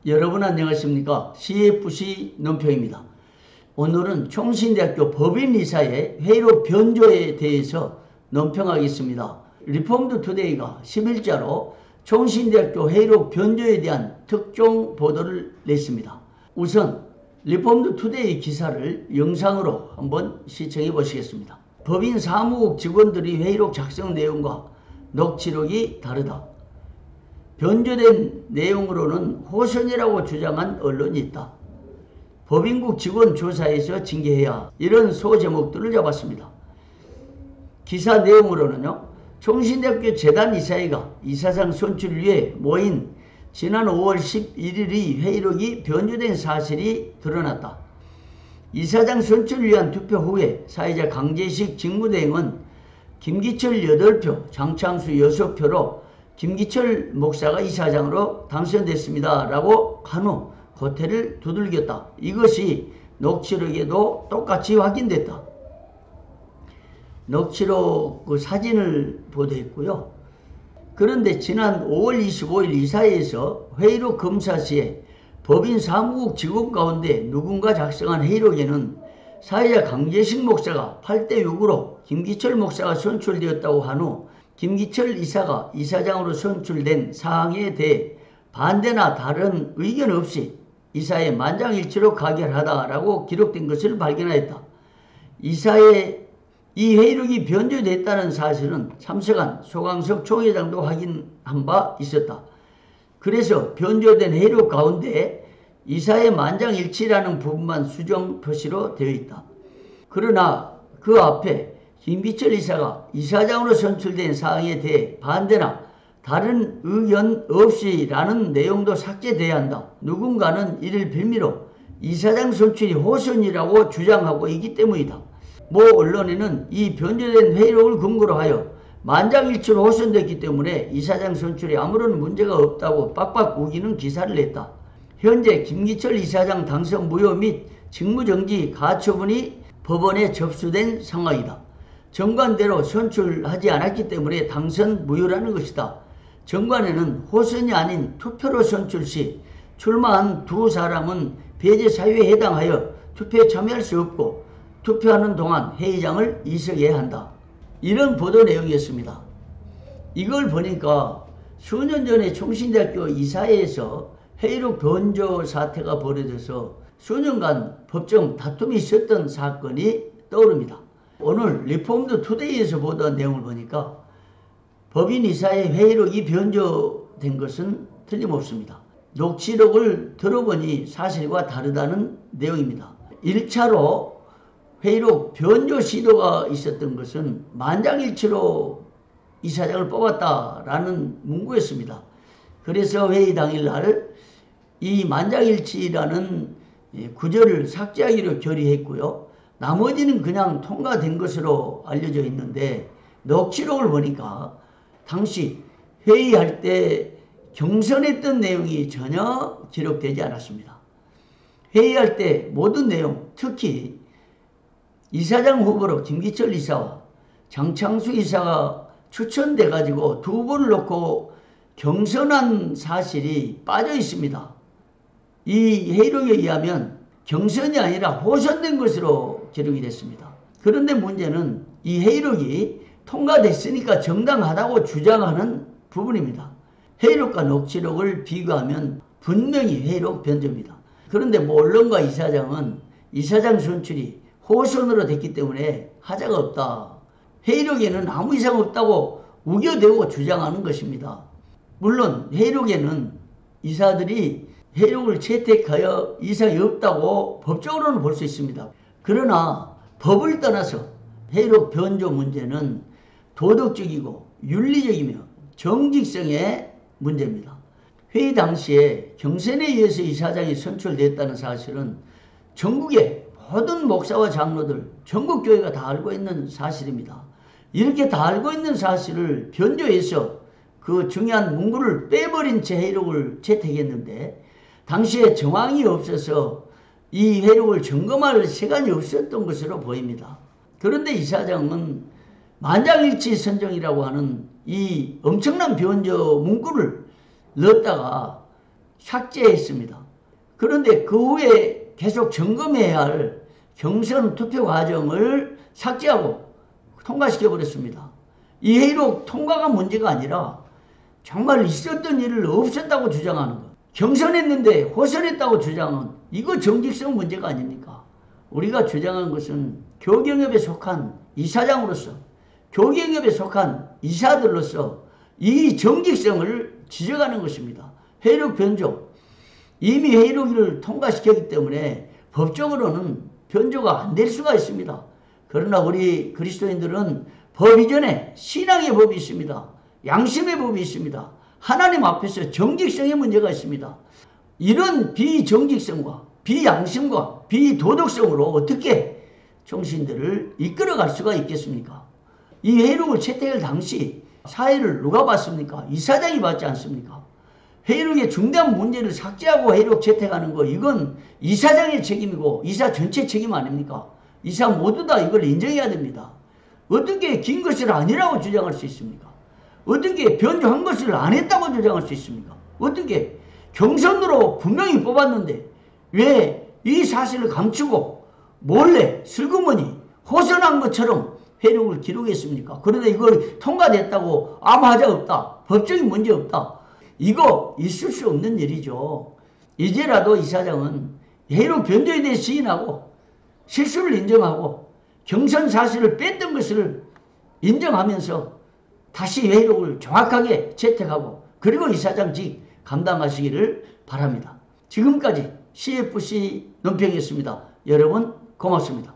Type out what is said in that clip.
여러분 안녕하십니까? CFC 논평입니다. 오늘은 총신대학교 법인이사의 회의록 변조에 대해서 논평하겠습니다. 리폼드 투데이가 10일자로 총신대학교 회의록 변조에 대한 특종 보도를 냈습니다. 우선 리폼드 투데이 기사를 영상으로 한번 시청해 보시겠습니다. 법인 사무국 직원들이 회의록 작성 내용과 녹취록이 다르다. 변조된 내용으로는 호선이라고 주장한 언론이 있다. 법인국 직원 조사에서 징계해야, 이런 소제목들을 잡았습니다. 기사 내용으로는요, 총신대학교 재단 이사회가 이사장 선출을 위해 모인 지난 5월 11일이 회의록이 변조된 사실이 드러났다. 이사장 선출을 위한 투표 후에 사회자 강제식 직무대행은 김기철 8표, 장창수 6표로 김기철 목사가 이사장으로 당선됐습니다. 라고 한 후 고태를 두들겼다. 이것이 녹취록에도 똑같이 확인됐다. 녹취록 그 사진을 보도했고요. 그런데 지난 5월 25일 이사회에서 회의록 검사 시에 법인 사무국 직원 가운데 누군가 작성한 회의록에는 사회자 강제식 목사가 8대6으로 김기철 목사가 선출되었다고 한 후 김기철 이사가 이사장으로 선출된 사항에 대해 반대나 다른 의견 없이 이사회 만장일치로 가결하다라고 기록된 것을 발견하였다. 이사회 이 회의록이 변조됐다는 사실은 참석한 소강석 총회장도 확인한 바 있었다. 그래서 변조된 회의록 가운데 이사회 만장일치라는 부분만 수정 표시로 되어 있다. 그러나 그 앞에 김기철 이사가 이사장으로 선출된 사항에 대해 반대나 다른 의견 없이 라는 내용도 삭제돼야 한다. 누군가는 이를 빌미로 이사장 선출이 호선이라고 주장하고 있기 때문이다. 모 언론에는 이 변조된 회의록을 근거로 하여 만장일치로 호선됐기 때문에 이사장 선출에 아무런 문제가 없다고 빡빡 우기는 기사를 냈다. 현재 김기철 이사장 당선 무효 및 직무정지 가처분이 법원에 접수된 상황이다. 정관대로 선출하지 않았기 때문에 당선 무효라는 것이다. 정관에는 호선이 아닌 투표로 선출 시 출마한 두 사람은 배제 사유에 해당하여 투표에 참여할 수 없고 투표하는 동안 회의장을 이석해야 한다. 이런 보도 내용이었습니다. 이걸 보니까 수년 전에 총신대학교 이사회에서 회의록 변조 사태가 벌어져서 수년간 법정 다툼이 있었던 사건이 떠오릅니다. 오늘 리폼드 투데이에서 보도한 내용을 보니까 법인 이사회 회의록이 변조된 것은 틀림없습니다. 녹취록을 들어보니 사실과 다르다는 내용입니다. 1차로 회의록 변조 시도가 있었던 것은 만장일치로 이사장을 뽑았다라는 문구였습니다. 그래서 회의 당일날 이 만장일치라는 구절을 삭제하기로 결의했고요. 나머지는 그냥 통과된 것으로 알려져 있는데 녹취록을 보니까 당시 회의할 때 경선했던 내용이 전혀 기록되지 않았습니다. 회의할 때 모든 내용, 특히 이사장 후보로 김기철 이사와 장창수 이사가 추천돼 가지고 두 분을 놓고 경선한 사실이 빠져 있습니다. 이 회의록에 의하면 경선이 아니라 호선된 것으로 기록이 됐습니다. 그런데 문제는 이 회의록이 통과됐으니까 정당하다고 주장하는 부분입니다. 회의록과 녹취록을 비교하면 분명히 회의록 변조입니다. 그런데 언론과 이사장은 이사장 선출이 호선으로 됐기 때문에 하자가 없다. 회의록에는 아무 이상 없다고 우겨대고 주장하는 것입니다. 물론 회의록에는 이사들이 회의록을 채택하여 이상이 없다고 법적으로는 볼 수 있습니다. 그러나 법을 떠나서 회의록 변조 문제는 도덕적이고 윤리적이며 정직성의 문제입니다. 회의 당시에 경선에 의해서 이사장이 선출됐다는 사실은 전국의 모든 목사와 장로들, 전국교회가 다 알고 있는 사실입니다. 이렇게 다 알고 있는 사실을 변조해서 그 중요한 문구를 빼버린 채 회의록을 채택했는데 당시에 정황이 없어서 이 회의록을 점검할 시간이 없었던 것으로 보입니다. 그런데 이사장은 만장일치 선정이라고 하는 이 엄청난 변조 문구를 넣었다가 삭제했습니다. 그런데 그 후에 계속 점검해야 할 경선 투표 과정을 삭제하고 통과시켜버렸습니다. 이 회의록 통과가 문제가 아니라 정말 있었던 일을 없었다고 주장하는 것. 경선했는데 호선했다고 주장은 이거 정직성 문제가 아닙니까? 우리가 주장한 것은 교경협에 속한 이사장으로서 교경협에 속한 이사들로서 이 정직성을 지적하는 것입니다. 회의록 변조. 이미 회의록을 통과시켰기 때문에 법적으로는 변조가 안 될 수가 있습니다. 그러나 우리 그리스도인들은 법 이전에 신앙의 법이 있습니다. 양심의 법이 있습니다. 하나님 앞에서 정직성의 문제가 있습니다. 이런 비정직성과 비양심과 비도덕성으로 어떻게 정신들을 이끌어갈 수가 있겠습니까? 이 회의록을 채택할 당시 사회를 누가 봤습니까? 이사장이 봤지 않습니까? 회의록의 중대한 문제를 삭제하고 회의록 채택하는 거, 이건 이사장의 책임이고 이사 전체 책임 아닙니까? 이사 모두 다 이걸 인정해야 됩니다. 어떻게 긴 것을 아니라고 주장할 수 있습니까? 어떻게 변조한 것을 안 했다고 주장할 수 있습니까? 어떻게 경선으로 분명히 뽑았는데 왜 이 사실을 감추고 몰래 슬그머니 호선한 것처럼 회의록을 기록했습니까? 그런데 이걸 통과됐다고 아무 하자 없다. 법적인 문제 없다. 이거 있을 수 없는 일이죠. 이제라도 이사장은 회의록 변조에 대해 시인하고 실수를 인정하고 경선 사실을 뺐던 것을 인정하면서 다시 회의록을 정확하게 채택하고 그리고 이사장직 감당하시기를 바랍니다. 지금까지 CFC 논평이었습니다. 여러분 고맙습니다.